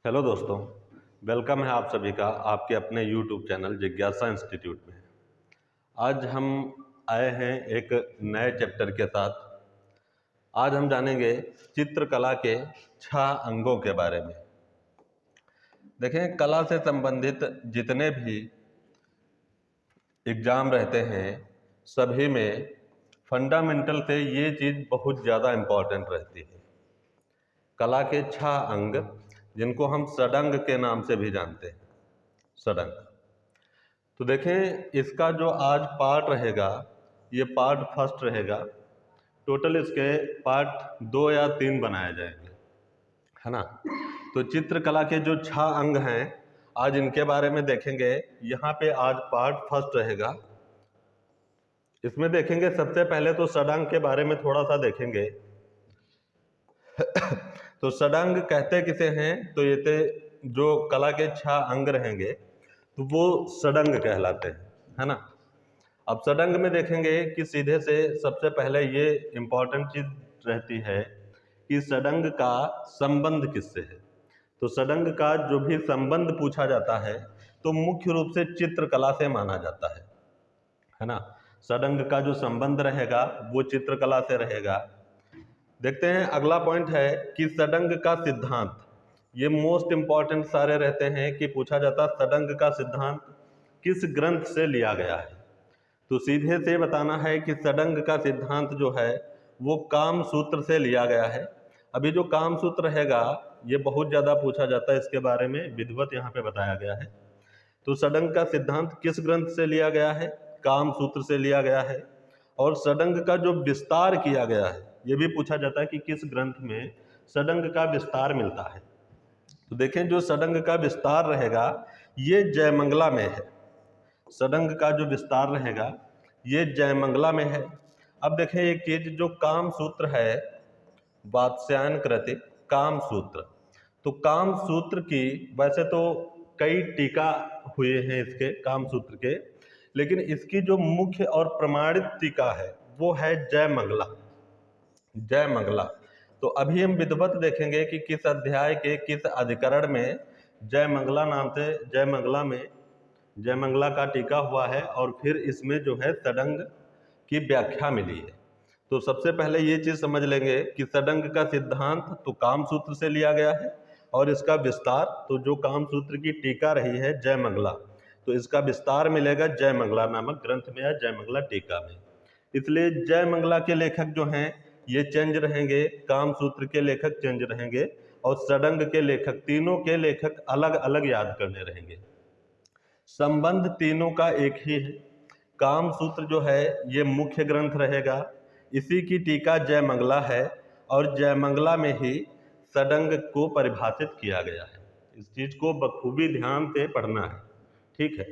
Hello दोस्तों, welcome है आप सभी का आपके अपने यूट्यूब चैनल जिज्ञासा इंस्टीट्यूट में। आज हम आए हैं एक नए चैप्टर के साथ। आज हम जानेंगे चित्रकला के 6 अंगों के बारे में। देखें, कला से संबंधित जितने भी एग्ज़ाम रहते हैं सभी में फंडामेंटल से ये चीज़ बहुत ज़्यादा इम्पॉर्टेंट रहती है। कला के 6 अंग जिनको हम षडंग के नाम से भी जानते हैं, षडंग। तो देखें, इसका जो आज पार्ट रहेगा ये पार्ट फर्स्ट रहेगा। टोटल इसके पार्ट 2 या 3 बनाए जाएंगे, है ना। तो चित्रकला के जो 6 अंग हैं आज इनके बारे में देखेंगे। यहाँ पे आज पार्ट फर्स्ट रहेगा। इसमें देखेंगे सबसे पहले तो षडंग के बारे में थोड़ा सा देखेंगे। तो षडंग कहते किसे हैं? तो ये जो कला के 6 अंग रहेंगे तो वो षडंग कहलाते हैं, है ना। अब षडंग में देखेंगे कि सीधे से सबसे पहले ये इम्पॉर्टेंट चीज रहती है कि षडंग का संबंध किससे है। तो षडंग का जो भी संबंध पूछा जाता है तो मुख्य रूप से चित्रकला से माना जाता है ना। षडंग का जो संबंध रहेगा वो चित्रकला से रहेगा। देखते हैं अगला पॉइंट है कि षडंग का सिद्धांत। ये मोस्ट इंपॉर्टेंट सारे रहते हैं कि पूछा जाता षडंग का सिद्धांत किस ग्रंथ से लिया गया है। तो सीधे से बताना है कि षडंग का सिद्धांत जो है वो काम सूत्र से लिया गया है। अभी जो काम सूत्र रहेगा ये बहुत ज़्यादा पूछा जाता है, इसके बारे में विधिवत यहाँ पे बताया गया है। तो षडंग का सिद्धांत किस ग्रंथ से लिया गया है? काम सूत्र से लिया गया है। और षडंग का जो विस्तार किया गया है ये भी पूछा जाता है कि किस ग्रंथ में षडंग का विस्तार मिलता है। तो देखें, जो षडंग का विस्तार रहेगा ये जयमंगला में है। षडंग का जो विस्तार रहेगा ये जयमंगला में है। अब देखें एक चीज, जो काम सूत्र है वात्स्यायन कृति काम सूत्र। तो काम सूत्र की वैसे तो कई टीका हुए हैं इसके काम सूत्र के, लेकिन इसकी जो मुख्य और प्रमाणित टीका है वो है जयमंगला। जयमंगला। तो अभी हम विधिवत देखेंगे कि किस अध्याय के किस अधिकरण में जयमंगला नाम से जयमंगला का टीका हुआ है और फिर इसमें जो है षडंग की व्याख्या मिली है। तो सबसे पहले ये चीज समझ लेंगे कि षडंग का सिद्धांत तो काम सूत्र से लिया गया है और इसका विस्तार तो जो काम सूत्र की टीका रही है जयमंगला, तो इसका विस्तार मिलेगा जयमंगला नामक ग्रंथ में या जयमंगला टीका में। इसलिए जयमंगला के लेखक जो हैं ये चेंज रहेंगे, काम सूत्र के लेखक चेंज रहेंगे और षडंग के लेखक, तीनों के लेखक अलग अलग याद करने रहेंगे। संबंध तीनों का एक ही है। काम सूत्र जो है ये मुख्य ग्रंथ रहेगा, इसी की टीका जयमंगला है और जयमंगला में ही षडंग को परिभाषित किया गया है। इस चीज को बखूबी ध्यान से पढ़ना है, ठीक है।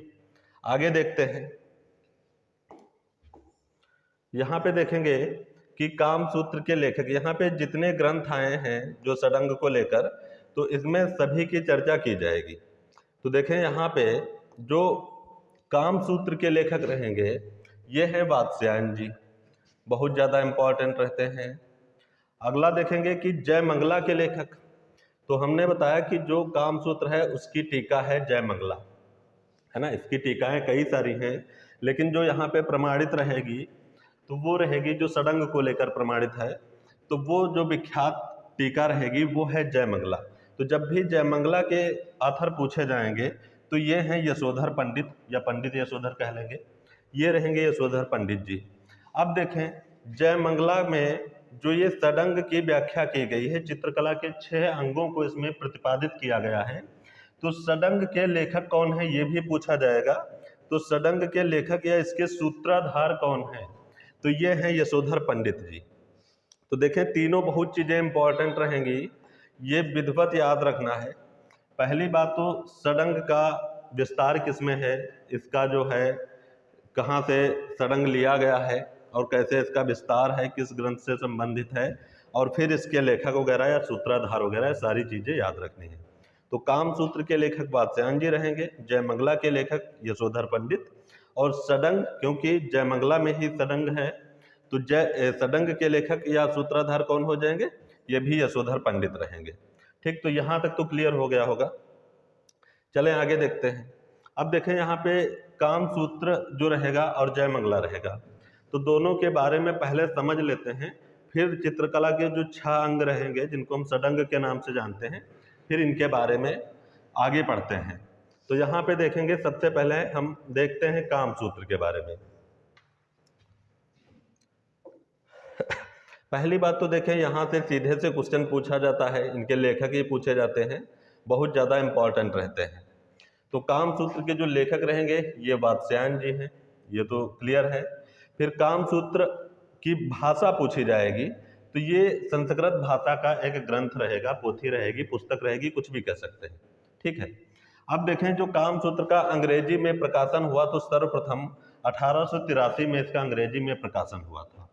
आगे देखते हैं। यहाँ पे देखेंगे कि काम सूत्र के लेखक, यहाँ पे जितने ग्रंथ आए हैं जो षडंग को लेकर, तो इसमें सभी की चर्चा की जाएगी। तो देखें यहाँ पे जो काम सूत्र के लेखक रहेंगे ये है वात्स्यायन जी, बहुत ज़्यादा इम्पोर्टेंट रहते हैं। अगला देखेंगे कि जयमंगला के लेखक, तो हमने बताया कि जो काम सूत्र है उसकी टीका है जयमंगला, है ना। इसकी टीकाएं कई सारी हैं, लेकिन जो यहाँ पे प्रमाणित रहेगी तो वो रहेगी जो षडंग को लेकर प्रमाणित है, तो वो जो विख्यात टीका रहेगी वो है जयमंगला। तो जब भी जयमंगला के आथर पूछे जाएंगे तो ये हैं यशोधर पंडित या पंडित यशोधर कह लेंगे, ये रहेंगे यशोधर पंडित जी। अब देखें जयमंगला में जो ये षडंग की व्याख्या की गई है, चित्रकला के 6 अंगों को इसमें प्रतिपादित किया गया है। तो षडंग के लेखक कौन है ये भी पूछा जाएगा। तो षडंग के लेखक या इसके सूत्रधार कौन है? तो ये हैं यशोधर पंडित जी। तो देखें तीनों बहुत चीजें इंपॉर्टेंट रहेंगी, ये विधिवत याद रखना है। पहली बात तो षडंग का विस्तार किसमें है, इसका जो है कहाँ से षडंग लिया गया है और कैसे इसका विस्तार है, किस ग्रंथ से संबंधित है, और फिर इसके लेखक वगैरह या सूत्राधार वगैरह सारी चीजें याद रखनी है। तो काम सूत्र के लेखक वात्स्यायन जी रहेंगे, जयमंगला के लेखक यशोधर पंडित, और षडंग क्योंकि जयमंगला में ही षडंग है तो षडंग के लेखक या सूत्राधार कौन हो जाएंगे? ये भी यशोधर पंडित रहेंगे। ठीक, तो यहाँ तक तो क्लियर हो गया होगा। चलें आगे देखते हैं। अब देखें यहाँ पे काम सूत्र जो रहेगा और जयमंगला रहेगा, तो दोनों के बारे में पहले समझ लेते हैं, फिर चित्रकला के जो 6 अंग रहेंगे जिनको हम षडंग के नाम से जानते हैं, फिर इनके बारे में आगे पढ़ते हैं। तो यहाँ पे देखेंगे, सबसे पहले हम देखते हैं काम सूत्र के बारे में। पहली बात तो देखें, यहाँ से सीधे से क्वेश्चन पूछा जाता है, इनके लेखक ही पूछे जाते हैं, बहुत ज़्यादा इंपॉर्टेंट रहते हैं। तो काम सूत्र के जो लेखक रहेंगे ये वात्स्यायन जी हैं, ये तो क्लियर है। फिर काम सूत्र की भाषा पूछी जाएगी, तो ये संस्कृत भाषा का एक ग्रंथ रहेगा, पोथी रहेगी, पुस्तक रहेगी, कुछ भी कह सकते हैं, ठीक है। अब देखें, जो काम सूत्र का अंग्रेजी में प्रकाशन हुआ तो सर्वप्रथम 1883 में इसका अंग्रेजी में प्रकाशन हुआ था।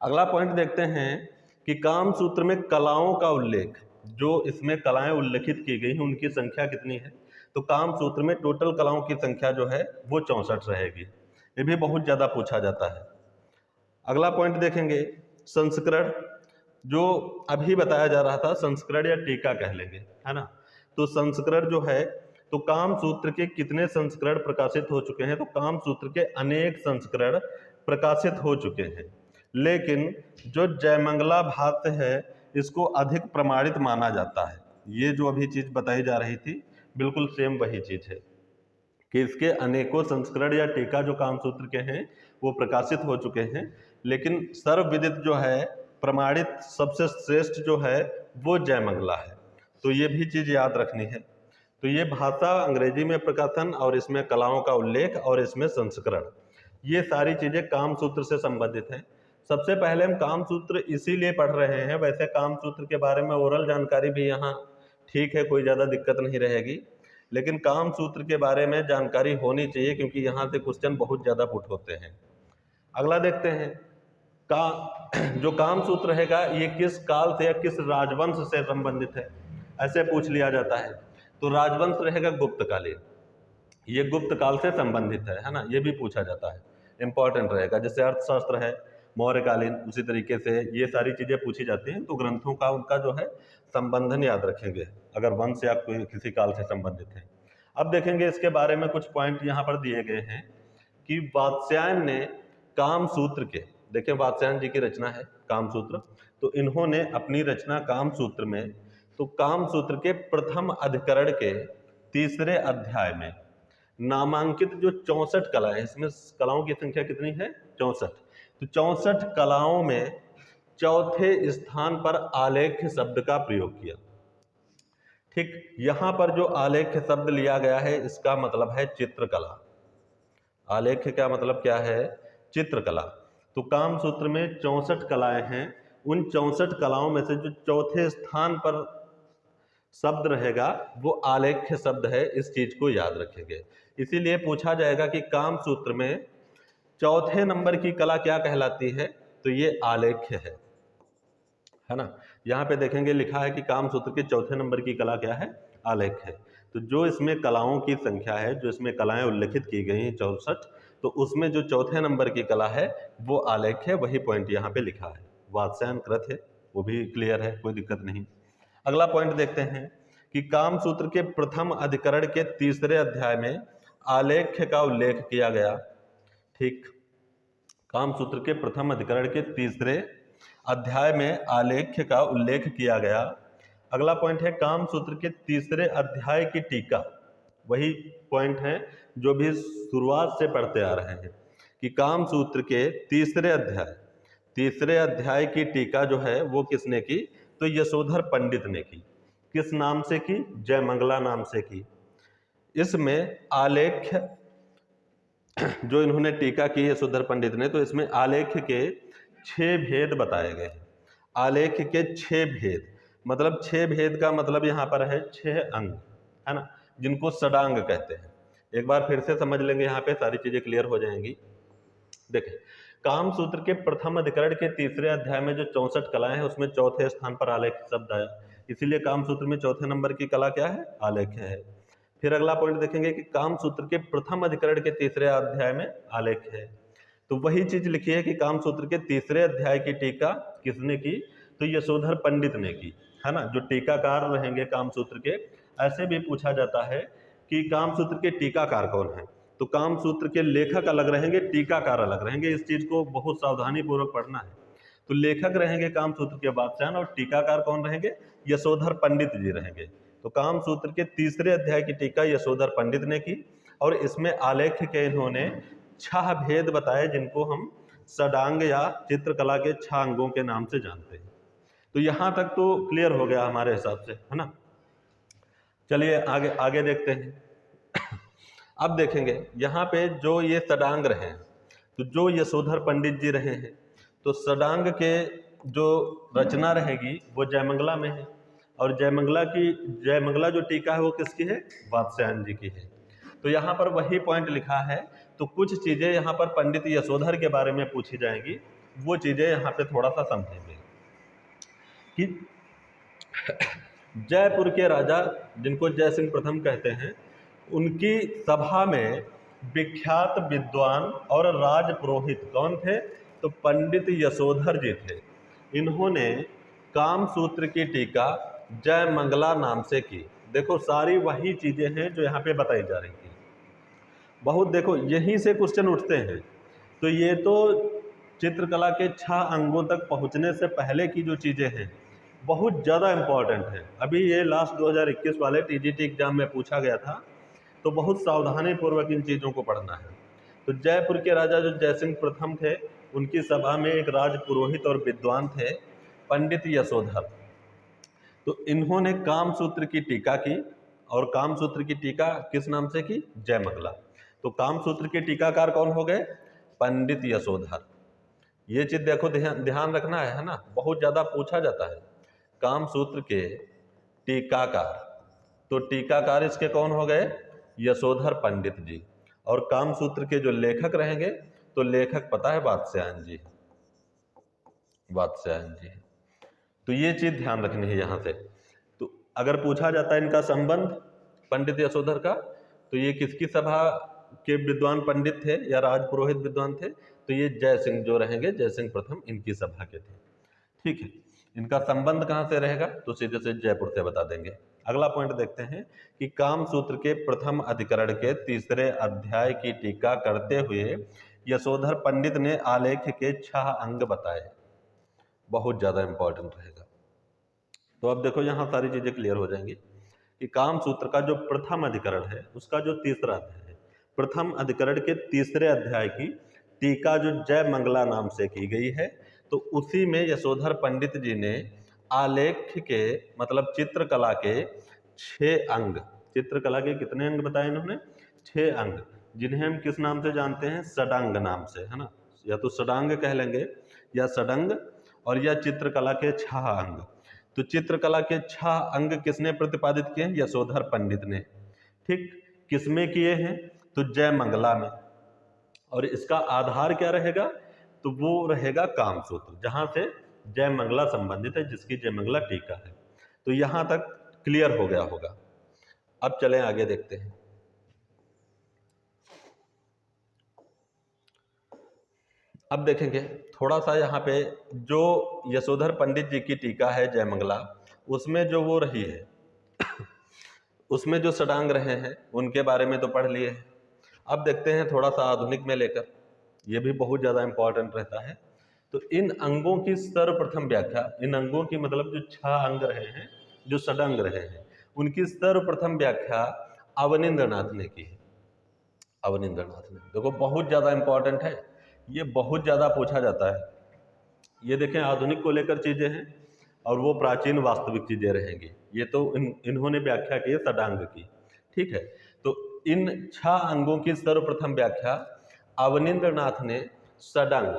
अगला पॉइंट देखते हैं कि काम सूत्र में कलाओं का उल्लेख, जो इसमें कलाएं उल्लेखित की गई हैं उनकी संख्या कितनी है, तो काम सूत्र में टोटल कलाओं की संख्या जो है वो 64 रहेगी। ये भी बहुत ज़्यादा पूछा जाता है। अगला पॉइंट देखेंगे, संस्करण, जो अभी बताया जा रहा था, संस्करण या टीका कह लेंगे, है ना। तो संस्करण जो है, तो काम सूत्र के कितने संस्करण प्रकाशित हो चुके हैं, तो काम सूत्र के अनेक संस्करण प्रकाशित हो चुके हैं, लेकिन जो जयमंगला भाष्य है इसको अधिक प्रमाणित माना जाता है। ये जो अभी चीज बताई जा रही थी बिल्कुल सेम वही चीज है कि इसके अनेकों संस्करण या टीका जो काम सूत्र के हैं वो प्रकाशित हो चुके हैं, लेकिन सर्वविदित जो है, प्रमाणित सबसे श्रेष्ठ जो है वो जयमंगला है। तो ये भी चीज याद रखनी है। तो ये भाषा, अंग्रेजी में प्रकाशन, और इसमें कलाओं का उल्लेख, और इसमें संस्करण, ये सारी चीजें काम सूत्र से संबंधित हैं। सबसे पहले हम काम सूत्र इसीलिए पढ़ रहे हैं, वैसे काम सूत्र के बारे में ओरल जानकारी भी यहाँ ठीक है, कोई ज़्यादा दिक्कत नहीं रहेगी, लेकिन काम सूत्र के बारे में जानकारी होनी चाहिए क्योंकि यहाँ से क्वेश्चन बहुत ज़्यादा पुट होते हैं। अगला देखते हैं, जो काम सूत्र रहेगा ये किस काल से या किस राजवंश से संबंधित है, ऐसे पूछ लिया जाता है। तो राजवंश रहेगा गुप्तकालीन, ये गुप्त काल से संबंधित है ना, ये भी पूछा जाता है, इंपॉर्टेंट रहेगा। जैसे अर्थशास्त्र है मौर्यकालीन, उसी तरीके से ये सारी चीजें पूछी जाती हैं। तो ग्रंथों का उनका जो है संबंधन याद रखेंगे अगर वंश या कोई किसी काल से संबंधित है। अब देखेंगे इसके बारे में कुछ पॉइंट यहाँ पर दिए गए हैं कि वात्स्यायन ने काम सूत्र के, देखिए वात्स्यायन जी की रचना है काम सूत्र, तो इन्होंने अपनी रचना काम सूत्र में, तो काम सूत्र के प्रथम अधिकरण के 3रे अध्याय में नामांकित जो 64 कलाएं, इसमें कलाओं की संख्या कितनी है, 64, तो 64 कलाओं में चौथे स्थान पर आलेख्य शब्द का प्रयोग किया। ठीक, यहां पर जो आलेख्य शब्द लिया गया है इसका मतलब है चित्रकला। आलेख्य का मतलब क्या है, चित्रकला। तो काम सूत्र में 64 कलाएं हैं, उन 64 कलाओं में से जो चौथे स्थान पर शब्द रहेगा वो आलेख्य शब्द है, इस चीज को याद रखेंगे। इसीलिए पूछा जाएगा कि काम सूत्र में चौथे नंबर की कला क्या कहलाती है, तो ये आलेख्य है ना। यहाँ पे देखेंगे लिखा है कि काम सूत्र के चौथे नंबर की कला क्या है, आलेख्य है। तो जो इसमें कलाओं की संख्या है, जो इसमें कलाएं उल्लेखित की गई हैं 64, तो उसमें जो चौथे नंबर की कला है वो आलेख्य है, वही पॉइंट यहाँ पे लिखा है। वात्स्यायन कृत है, वो भी क्लियर है, कोई दिक्कत नहीं। अगला पॉइंट देखते हैं कि काम सूत्र के प्रथम अधिकरण के 3रे अध्याय में आलेख्य का उल्लेख किया गया। ठीक, काम सूत्र के प्रथम अधिकरण के 3रे अध्याय में आलेख्य का उल्लेख किया गया। अगला पॉइंट है काम सूत्र के 3रे अध्याय की टीका, वही पॉइंट है जो भी शुरुआत से पढ़ते आ रहे हैं कि काम सूत्र के 3रे अध्याय की टीका जो है वो किसने की, तो यशोधर पंडित ने की। किस नाम से की, जयमंगला नाम से की। इसमें आलेख्य जो इन्होंने टीका की यशोधर पंडित ने, तो इसमें आलेख्य के 6 भेद बताए गए हैं। आलेख्य के 6 भेद, मतलब 6 भेद का मतलब यहाँ पर है 6 अंग, है ना, जिनको षडांग कहते हैं। एक बार फिर से समझ लेंगे, यहाँ पे सारी चीजें क्लियर हो जाएंगी। देखिए, काम सूत्र के प्रथम अधिकरण के 3रे अध्याय में जो 64 कलाएं हैं उसमें चौथे स्थान पर आलेख्य शब्द आया, इसीलिए काम सूत्र में चौथे नंबर की कला क्या है, आलेख्य है। फिर अगला पॉइंट देखेंगे कि काम सूत्र के प्रथम अधिकरण के 3रे अध्याय में आलेख्य है, तो वही चीज लिखी है कि काम सूत्र के 3रे अध्याय की टीका किसने की, तो यशोधर पंडित ने की, है ना। जो टीकाकार रहेंगे कामसूत्र के, ऐसे भी पूछा जाता है कि कामसूत्र के टीकाकार कौन है, तो कामसूत्र के लेखक अलग रहेंगे, टीकाकार अलग रहेंगे। इस चीज को बहुत सावधानी पूर्वक पढ़ना है। तो लेखक रहेंगे कामसूत्र के वात्स्यायन और टीकाकार कौन रहेंगे, यशोधर पंडित जी रहेंगे। तो कामसूत्र के तीसरे अध्याय की टीका यशोधर पंडित ने की और इसमें आलेख्य के इन्होंने 6 भेद बताए, जिनको हम षडांग या चित्रकला के 6 अंगों के नाम से जानते हैं। तो यहां तक तो क्लियर हो गया हमारे हिसाब से, है ना। चलिए आगे आगे देखते हैं। अब देखेंगे यहाँ पे जो ये षडांग रहे हैं, तो जो यशोधर पंडित जी रहे हैं, तो षडांग के जो रचना रहेगी वो जयमंगला में है, और जयमंगला जो टीका है वो किसकी है, वात्स्यायन जी की है। तो यहाँ पर वही पॉइंट लिखा है। तो कुछ चीजें यहाँ पर पंडित यशोधर के बारे में पूछी जाएंगी, वो चीजें यहाँ पे थोड़ा सा समझेंगे कि जयपुर के राजा, जिनको जय सिंह प्रथम कहते हैं, उनकी सभा में विख्यात विद्वान और राजपुरोहित कौन थे, तो पंडित यशोधर जी थे। इन्होंने कामसूत्र की टीका जयमंगला नाम से की। देखो सारी वही चीजें हैं जो यहाँ पे बताई जा रही थी। बहुत देखो यहीं से क्वेश्चन उठते हैं। तो ये तो चित्रकला के 6 अंगों तक पहुँचने से पहले की जो चीज़ें हैं बहुत ज़्यादा इम्पॉर्टेंट है। अभी ये लास्ट 2021 वाले टीजीटी एग्जाम में पूछा गया था, तो बहुत सावधानी पूर्वक इन चीज़ों को पढ़ना है। तो जयपुर के राजा जो जयसिंह प्रथम थे, उनकी सभा में एक राजपुरोहित और विद्वान थे पंडित यशोधर। तो इन्होंने कामसूत्र की टीका की, और कामसूत्र की टीका किस नाम से की, जयमंगला। तो कामसूत्र के टीकाकार कौन हो गए, पंडित यशोधर। ये चीज देखो ध्यान रखना है ना, बहुत ज्यादा पूछा जाता है। कामसूत्र के टीकाकार, तो टीकाकार इसके कौन हो गए, यशोधर पंडित जी। और कामसूत्र के जो लेखक रहेंगे, तो लेखक पता है वात्स्यायन जी, वात्स्यायन जी। तो ये चीज ध्यान रखनी है यहाँ से। तो अगर पूछा जाता है इनका संबंध पंडित यशोधर का, तो ये किसकी सभा के विद्वान पंडित थे या राजपुरोहित विद्वान थे, तो ये जय सिंह जो रहेंगे, जय सिंह प्रथम, इनकी सभा के थे। ठीक है, इनका संबंध कहाँ से रहेगा, तो सीधे से जयपुर से बता देंगे। अगला पॉइंट देखते हैं कि कामसूत्र के प्रथम अधिकरण के तीसरे अध्याय की टीका करते हुए यशोधर पंडित ने आलेख के 6 अंग बताए। बहुत ज्यादा इंपॉर्टेंट रहेगा। तो अब देखो यहाँ सारी चीजें क्लियर हो जाएंगी कि कामसूत्र का जो प्रथम अधिकरण है, उसका जो तीसरा अध्याय है, प्रथम अधिकरण के तीसरे अध्याय की टीका जो जयमंगला नाम से की गई है, तो उसी में यशोधर पंडित जी ने आलेख के मतलब चित्रकला के 6 अंग, चित्रकला के कितने अंग बताए इन्होंने, 6 अंग, जिन्हें हम किस नाम से जानते हैं, षडांग नाम से, है ना। या तो षडांग कह लेंगे या षडंग, और या चित्रकला के 6 अंग। तो चित्रकला के 6 अंग किसने प्रतिपादित किए हैं, यशोधर पंडित ने। ठीक, किसमें किए हैं, तो जयमंगला में। और इसका आधार क्या रहेगा, तो वो रहेगा कामसूत्र, जहां से जयमंगला संबंधित है, जिसकी जयमंगला टीका है। तो यहां तक क्लियर हो गया होगा। अब चलें आगे देखते हैं। अब देखेंगे थोड़ा सा यहाँ पे जो यशोधर पंडित जी की टीका है जयमंगला, उसमें जो वो रही है उसमें जो षडांग रहे हैं उनके बारे में तो पढ़ लिए हैं। अब देखते हैं थोड़ा सा आधुनिक में लेकर, ये भी बहुत ज़्यादा इंपॉर्टेंट रहता है। तो इन अंगों की सर्वप्रथम व्याख्या, इन अंगों की मतलब जो 6 अंग रहे हैं, जो षडांग रहे हैं, उनकी सर्वप्रथम व्याख्या अवनींद्रनाथ ने की है। अवनींद्रनाथ ने, देखो बहुत ज़्यादा इंपॉर्टेंट है, ये बहुत ज़्यादा पूछा जाता है। ये देखें आधुनिक को लेकर चीज़ें हैं और वो प्राचीन वास्तविक चीज़ें रहेंगी। ये तो इन्होंने व्याख्या की है षडांग की। ठीक है, तो इन 6 अंगों की सर्वप्रथम व्याख्या अवनींद्रनाथ ने षडंग,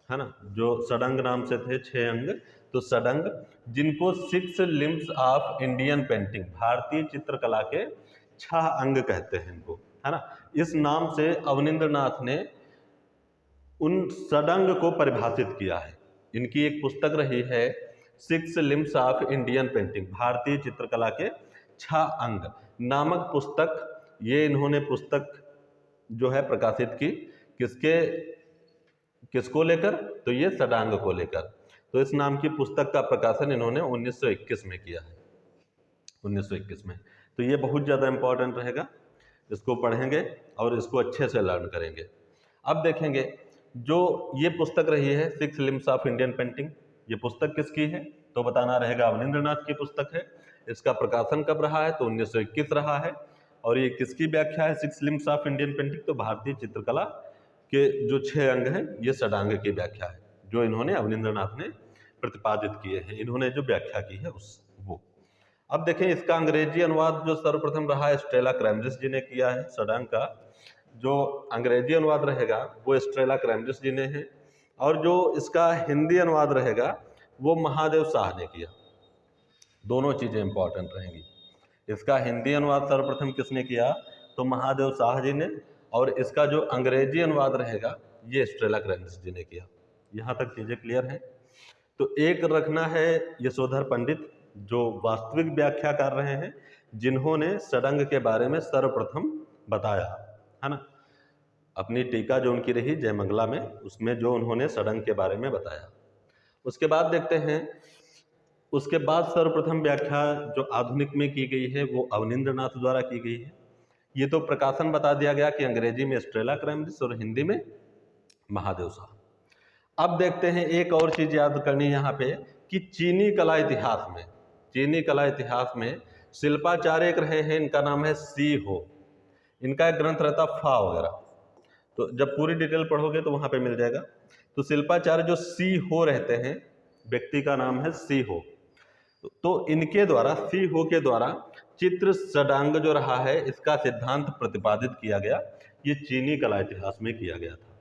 है ना, जो षडंग नाम से थे 6 अंग, तो षडंग, जिनको 6 लिम्स ऑफ इंडियन पेंटिंग, भारतीय चित्रकला के 6 अंग कहते हैं इनको, है ना। इस नाम से अवनींद्रनाथ ने उन षडंग को परिभाषित किया है। इनकी एक पुस्तक रही है 6 लिम्स ऑफ इंडियन पेंटिंग, भारतीय चित्रकला के 6 अंग नामक पुस्तक। ये इन्होंने पुस्तक जो है प्रकाशित की, किसको लेकर, तो ये षडांग को लेकर। तो इस नाम की पुस्तक का प्रकाशन इन्होंने 1921 में किया है, 1921 में। तो ये बहुत ज़्यादा इंपॉर्टेंट रहेगा, इसको पढ़ेंगे और इसको अच्छे से लर्न करेंगे। अब देखेंगे जो ये पुस्तक रही है 6 लिम्स ऑफ इंडियन पेंटिंग, ये पुस्तक किसकी है? तो बताना रहेगा अवनींद्रनाथ की पुस्तक है। इसका प्रकाशन कब रहा है? तो 1921 रहा है। और ये किसकी व्याख्या है 6 लिम्स ऑफ इंडियन पेंटिंग? तो भारतीय चित्रकला के जो 6 अंग हैं ये षडांग की व्याख्या है, जो इन्होंने अवनींद्रनाथ ने प्रतिपादित किए हैं, इन्होंने जो व्याख्या की है उस वो। अब देखें इसका अंग्रेजी अनुवाद जो सर्वप्रथम रहा है स्टेला क्रैमरिस जी ने किया है। षडांग का जो अंग्रेजी अनुवाद रहेगा वो स्टेला क्रैमरिस जी ने है, और जो इसका हिंदी अनुवाद रहेगा वो महादेव शाह ने किया। दोनों चीजें इंपॉर्टेंट रहेंगी। इसका हिंदी अनुवाद सर्वप्रथम किसने किया? तो महादेव शाह जी ने, और इसका जो अंग्रेजी अनुवाद रहेगा ये स्टेला क्रैमरिस जी ने किया। यहाँ तक चीजें क्लियर हैं। तो एक रखना है यशोधर पंडित, जो वास्तविक व्याख्या कर रहे हैं, जिन्होंने षडंग के बारे में सर्वप्रथम बताया है ना। अपनी टीका जो उनकी रही जयमंगला में, उसमें जो उन्होंने षडंग के बारे में बताया। उसके बाद देखते हैं, उसके बाद सर्वप्रथम व्याख्या जो आधुनिक में की गई है वो अवनींद्रनाथ द्वारा की गई है। ये तो प्रकाशन बता दिया गया कि अंग्रेजी में स्टेला क्रैमरिस और हिंदी में महादेव शाह। अब देखते हैं एक और चीज याद करनी यहाँ पे कि चीनी कला इतिहास में, चीनी कला इतिहास में शिल्पाचार्य एक रहे हैं, इनका नाम है सी हो। इनका एक ग्रंथ रहता फा वगैरह, तो जब पूरी डिटेल पढ़ोगे तो वहां पे मिल जाएगा। तो शिल्पाचार्य जो सी हो रहते हैं, व्यक्ति का नाम है सी हो। तो इनके द्वारा, सी हो के द्वारा चित्र षडांग जो रहा है इसका सिद्धांत प्रतिपादित किया गया। ये चीनी कला इतिहास में किया गया था।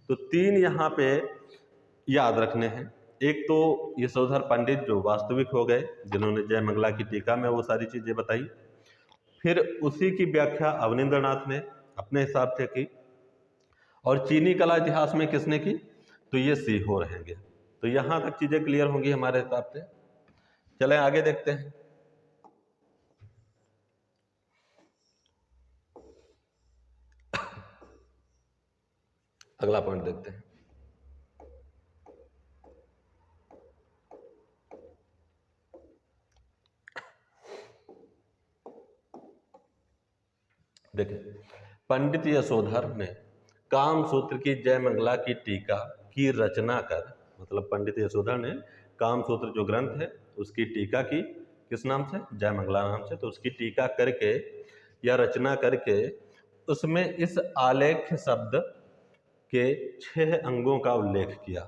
तो 3 यहाँ पे याद रखने हैं। एक तो यशोधर पंडित जो वास्तविक हो गए, जिन्होंने जयमंगला की टीका में वो सारी चीजें बताई। फिर उसी की व्याख्या अवनींद्रनाथ ने अपने हिसाब से की, और चीनी कला इतिहास में किसने की? तो ये सी हो रहेंगे। तो यहां तक चीजें क्लियर होंगी हमारे हिसाब से। चलें आगे देखते हैं। अगला पॉइंट देखते हैं। देखिए, पंडित यशोधर ने कामसूत्र की जयमंगला की टीका की रचना कर, मतलब पंडित यशोधर ने कामसूत्र जो ग्रंथ है उसकी टीका की, किस नाम से? जयमंगला नाम से। तो उसकी टीका करके या रचना करके उसमें इस आलेख शब्द के 6 अंगों का उल्लेख किया।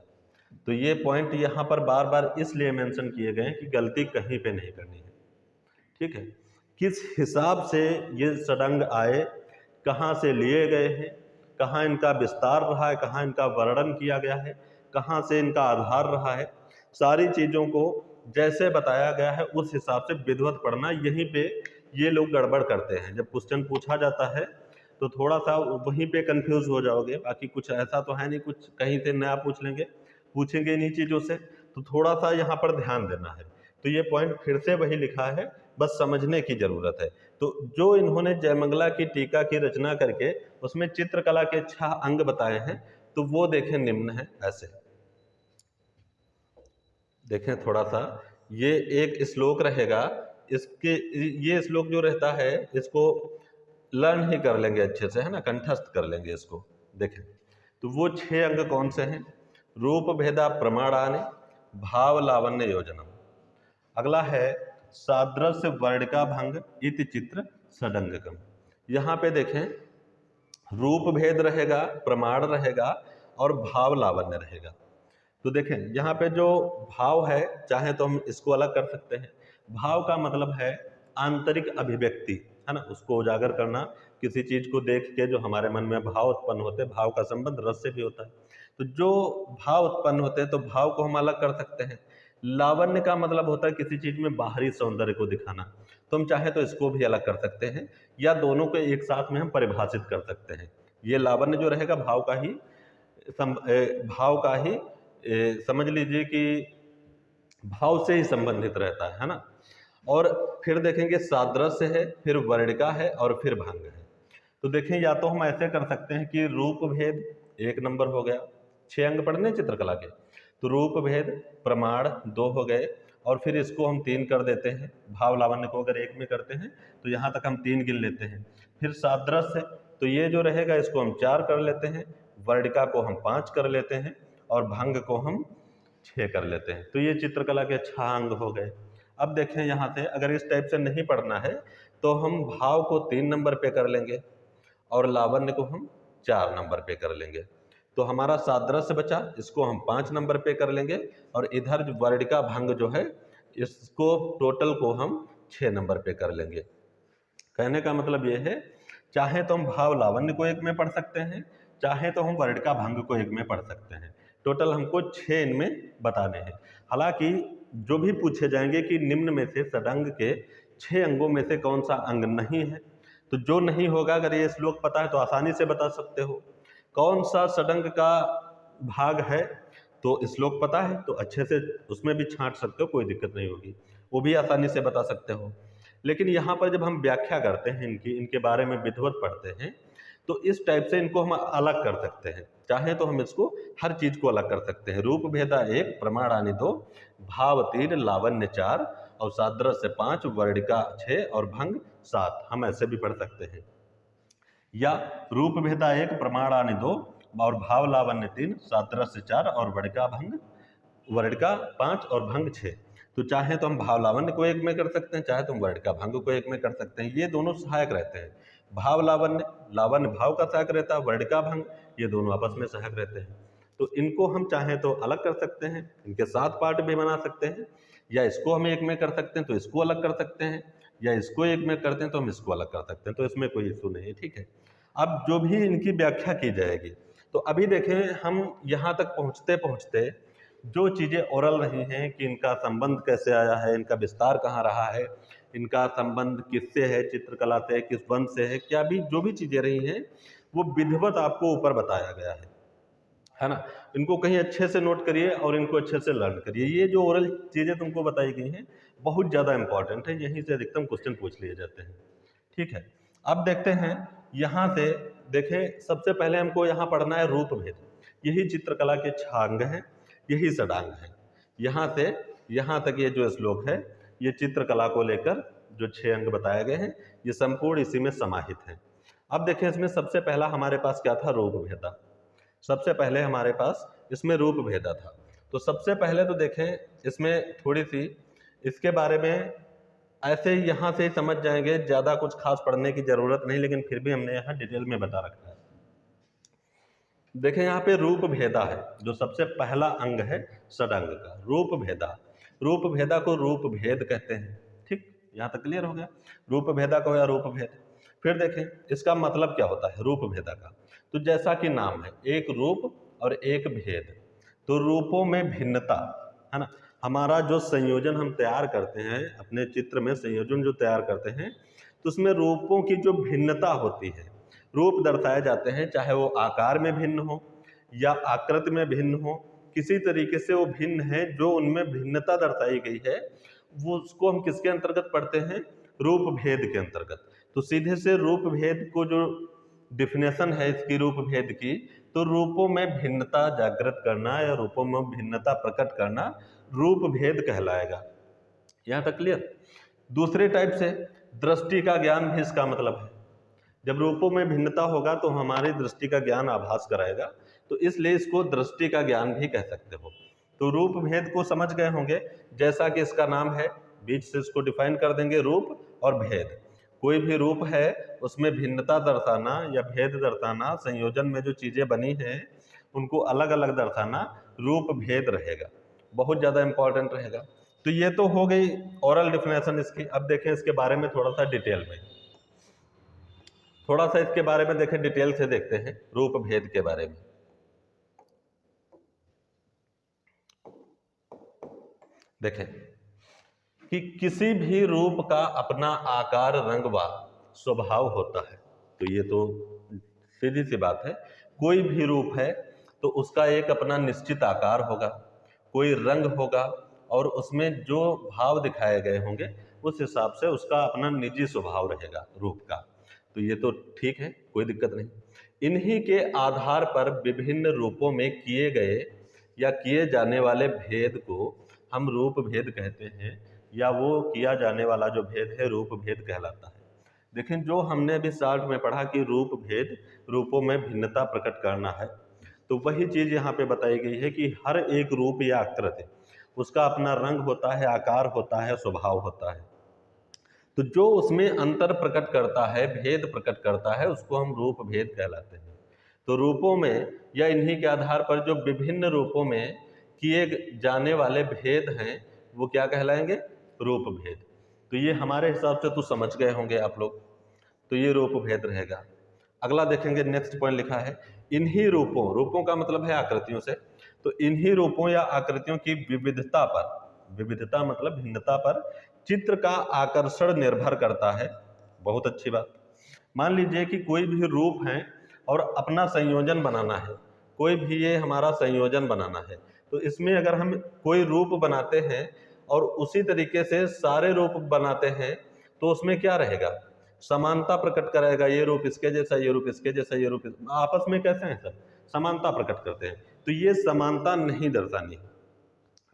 तो ये पॉइंट यहाँ पर बार बार इसलिए मेंशन किए गए कि गलती कहीं पे नहीं करनी है, ठीक है। किस हिसाब से ये षडंग आए, कहाँ से लिए गए हैं, कहाँ इनका विस्तार रहा है, कहाँ इनका वर्णन किया गया है, कहाँ से इनका आधार रहा है, सारी चीज़ों को जैसे बताया गया है उस हिसाब से विधिवत पढ़ना। यहीं पे ये लोग गड़बड़ करते हैं। जब क्वेश्चन पूछा जाता है तो थोड़ा सा वहीं पे कंफ्यूज हो जाओगे। बाकी कुछ ऐसा तो है नहीं, कुछ कहीं से नया पूछ लेंगे, पूछेंगे इन्हीं चीज़ों से, तो थोड़ा सा यहाँ पर ध्यान देना है। तो ये पॉइंट फिर से वही लिखा है, बस समझने की जरूरत है। तो जो इन्होंने जयमंगला की टीका की रचना करके उसमें चित्रकला के 6 अंग बताए हैं, तो वो देखें निम्न है ऐसे। देखें थोड़ा सा, ये एक श्लोक रहेगा, इसके ये श्लोक जो रहता है इसको लर्न ही कर लेंगे अच्छे से, है ना, कंठस्थ कर लेंगे इसको। देखें तो वो 6 अंग कौन से हैं? रूप भेदा प्रमाणानि भाव लावण्य योजनम। अगला है सादृश्य वर्णिका भंग इति चित्र षडंगकम। यहाँ पे देखें रूप भेद रहेगा, प्रमाण रहेगा और भाव लावण्य रहेगा। तो देखें यहाँ पे जो भाव है, चाहे तो हम इसको अलग कर सकते हैं। भाव का मतलब है आंतरिक अभिव्यक्ति, है ना, उसको उजागर करना। किसी चीज को देख के जो हमारे मन में भाव उत्पन्न होते हैं, भाव का संबंध रस से भी होता है। तो जो भाव उत्पन्न होते हैं तो भाव को हम अलग कर सकते हैं। लावण्य का मतलब होता है किसी चीज में बाहरी सौंदर्य को दिखाना, तो हम चाहे तो इसको भी अलग कर सकते हैं, या दोनों को एक साथ में हम परिभाषित कर सकते हैं। ये लावण्य जो रहेगा भाव का ही समझ लीजिए कि भाव से ही संबंधित रहता है ना। और फिर देखेंगे सादृश्य है, फिर वर्णिका है और फिर भंग है। तो देखें या तो हम ऐसे कर सकते हैं कि रूप भेद 1 नंबर हो गया, 6 अंग पढ़ने चित्रकला के, तो रूप भेद प्रमाण 2 हो गए, और फिर इसको हम 3 कर देते हैं। भाव लावण्य को अगर 1 में करते हैं तो यहाँ तक हम 3 गिन लेते हैं। फिर सादृश्य, तो ये जो रहेगा इसको हम 4 कर लेते हैं, वर्णिका को हम 5 कर लेते हैं, और भंग को हम 6 कर लेते हैं। तो ये चित्रकला के 6 अंग हो गए। अब देखें यहाँ से, अगर इस टाइप से नहीं पढ़ना है तो हम भाव को 3 नंबर पे कर लेंगे और लावण्य को हम 4 नंबर पे कर लेंगे। तो हमारा सादृश्य बचा, इसको हम 5 नंबर पे कर लेंगे, और इधर जो वर्णिका भंग जो है इसको टोटल को हम 6 नंबर पे कर लेंगे। कहने का मतलब ये है, चाहे तो हम भाव लावण्य को 1 में पढ़ सकते हैं, चाहे तो हम वर्णिका भंग को 1 में पढ़ सकते हैं। टोटल हमको 6 इनमें बताने हैं। हालांकि जो भी पूछे जाएंगे कि निम्न में से षडंग के 6 अंगों में से कौन सा अंग नहीं है, तो जो नहीं होगा, अगर ये श्लोक पता है तो आसानी से बता सकते हो। कौन सा षडंग का भाग है तो श्लोक पता है तो अच्छे से उसमें भी छांट सकते हो, कोई दिक्कत नहीं होगी, वो भी आसानी से बता सकते हो। लेकिन यहाँ पर जब हम व्याख्या करते हैं इनके बारे में विधिवत पढ़ते हैं, तो इस टाइप से इनको हम अलग कर सकते हैं। चाहे तो हम इसको हर चीज को अलग कर सकते हैं। रूप भेदा 1, प्रमाणानि 2, भाव 3, लावण्य 4, और सादृश्य 5, वर्णिका 6 और भंग 7। हम ऐसे भी पढ़ सकते हैं। या रूप भेदा 1, प्रमाणानि 2 और भाव लावण्य 3, सादृश्य 4 और वर्णिका 5 और भंग 6। तो चाहे तो हम भाव लावण्य को 1 में कर सकते हैं, चाहे तो हम वर्णिका भंग को 1 में कर सकते हैं। ये दोनों सहायक रहते हैं। भाव लावण्य भाव का सहायक रहता है, वर्णिका भंग ये दोनों आपस में सहायक रहते हैं। तो इनको हम चाहें तो अलग कर सकते हैं, इनके 7 पार्ट भी बना सकते हैं, या इसको हम 1 में कर सकते हैं तो इसको अलग कर सकते हैं, या इसको 1 में करते हैं तो हम इसको अलग कर सकते हैं। तो इसमें कोई इशू नहीं है, ठीक है। अब जो भी इनकी व्याख्या की जाएगी, तो अभी देखें हम यहाँ तक पहुँचते पहुँचते जो चीज़ें ओरल रही हैं कि इनका संबंध कैसे आया है, इनका विस्तार कहाँ रहा है, इनका संबंध किससे है, चित्रकला से, किस वंश से है, क्या भी जो भी चीज़ें रही हैं वो विधिवत आपको ऊपर बताया गया है ना। इनको कहीं अच्छे से नोट करिए और इनको अच्छे से लर्न करिए। ये जो ओरल चीज़ें तुमको बताई गई हैं बहुत ज़्यादा इंपॉर्टेंट है, यहीं से अधिकतम क्वेश्चन पूछ लिए जाते हैं, ठीक है। अब देखते हैं यहाँ से, देखें सबसे पहले हमको यहाँ पढ़ना है रूप भेद। यही चित्रकला के 6 अंग हैं, यही षडांग है। यहाँ से यहाँ तक ये जो श्लोक है ये चित्रकला को लेकर जो 6 अंग बताए गए हैं, ये संपूर्ण इसी में समाहित हैं। अब देखें इसमें सबसे पहला हमारे पास क्या था, रूप भेदा। सबसे पहले हमारे पास इसमें रूप भेदा था। तो सबसे पहले तो देखें इसमें थोड़ी सी इसके बारे में ऐसे ही यहाँ से ही समझ जाएंगे, ज़्यादा कुछ खास पढ़ने की जरूरत नहीं, लेकिन फिर भी हमने यहाँ डिटेल में बता रखा है। देखें यहाँ पे रूप भेदा है, जो सबसे पहला अंग है षडंग का, रूप भेदा। रूप भेदा को रूप भेद कहते हैं, ठीक, यहाँ तक क्लियर हो गया। रूप भेदा को या रूप भेद। फिर देखें इसका मतलब क्या होता है रूप भेदा का। तो जैसा कि नाम है, एक रूप और एक भेद, तो रूपों में भिन्नता है ना। हमारा जो संयोजन हम तैयार करते हैं, अपने चित्र में संयोजन जो तैयार करते हैं, तो उसमें रूपों की जो भिन्नता होती है, रूप दर्शाए जाते हैं, चाहे वो आकार में भिन्न हो या आकृति में भिन्न हो, किसी तरीके से वो भिन्न है, जो उनमें भिन्नता दर्शाई गई है, वो उसको हम किसके अंतर्गत पढ़ते हैं, रूप भेद के अंतर्गत। तो सीधे से रूप भेद को जो डिफिनेशन है इसकी रूप भेद की, तो रूपों में भिन्नता जागृत करना या रूपों में भिन्नता प्रकट करना रूप भेद कहलाएगा। यहाँ तक क्लियर। दूसरे टाइप से दृष्टि का ज्ञान भी इसका मतलब है। जब रूपों में भिन्नता होगा तो हमारी दृष्टि का ज्ञान आभास कराएगा, तो इसलिए इसको दृष्टि का ज्ञान भी कह सकते हो। तो रूप भेद को समझ गए होंगे, जैसा कि इसका नाम है, बीच से इसको डिफाइन कर देंगे, रूप और भेद। कोई भी रूप है उसमें भिन्नता दर्शाना या भेद दर्शाना, संयोजन में जो चीजें बनी हैं उनको अलग अलग दर्शाना रूप भेद रहेगा, बहुत ज्यादा इंपॉर्टेंट रहेगा। तो ये तो हो गई ओरल डिफिनेशन इसकी। अब देखें इसके बारे में थोड़ा सा डिटेल में, थोड़ा सा इसके बारे में देखें, डिटेल से देखते हैं रूप भेद के बारे में। देखें कि किसी भी रूप का अपना आकार, रंग व स्वभाव होता है। तो ये तो सीधी सी बात है, कोई भी रूप है तो उसका एक अपना निश्चित आकार होगा, कोई रंग होगा, और उसमें जो भाव दिखाए गए होंगे उस हिसाब से उसका अपना निजी स्वभाव रहेगा रूप का। तो ये तो ठीक है, कोई दिक्कत नहीं। इन्हीं के आधार पर विभिन्न रूपों में किए गए या किए जाने वाले भेद को हम रूप भेद कहते हैं, या वो किया जाने वाला जो भेद है रूप भेद कहलाता है। लेकिन जो हमने अभी स्टार्ट में पढ़ा कि रूप भेद, रूपों में भिन्नता प्रकट करना है, तो वही चीज़ यहाँ पे बताई गई है कि हर एक रूप या आकृति उसका अपना रंग होता है, आकार होता है, स्वभाव होता है। तो जो उसमें अंतर प्रकट करता है, भेद प्रकट करता है, उसको हम रूप भेद कहलाते हैं। तो रूपों में या इन्हीं के आधार पर जो विभिन्न रूपों में किए जाने वाले भेद हैं वो क्या कहलाएंगे? रूप भेद। तो ये हमारे हिसाब से तो समझ गए होंगे आप लोग, तो ये रूप भेद रहेगा। अगला देखेंगे, नेक्स्ट पॉइंट लिखा है, इन्हीं रूपों, रूपों का मतलब है आकृतियों से, तो इन्हीं रूपों या आकृतियों की विविधता पर, विविधता मतलब भिन्नता पर चित्र का आकर्षण निर्भर करता है। बहुत अच्छी बात। मान लीजिए कि कोई भी रूप है और अपना संयोजन बनाना है, कोई भी ये हमारा संयोजन बनाना है, तो इसमें अगर हम कोई रूप बनाते हैं और उसी तरीके से सारे रूप बनाते हैं तो उसमें क्या रहेगा? समानता प्रकट करेगा। ये रूप इसके जैसा, ये रूप इसके जैसा, ये रूप आपस में कैसे हैं सर? समानता प्रकट करते हैं। तो ये समानता नहीं दर्शानी है।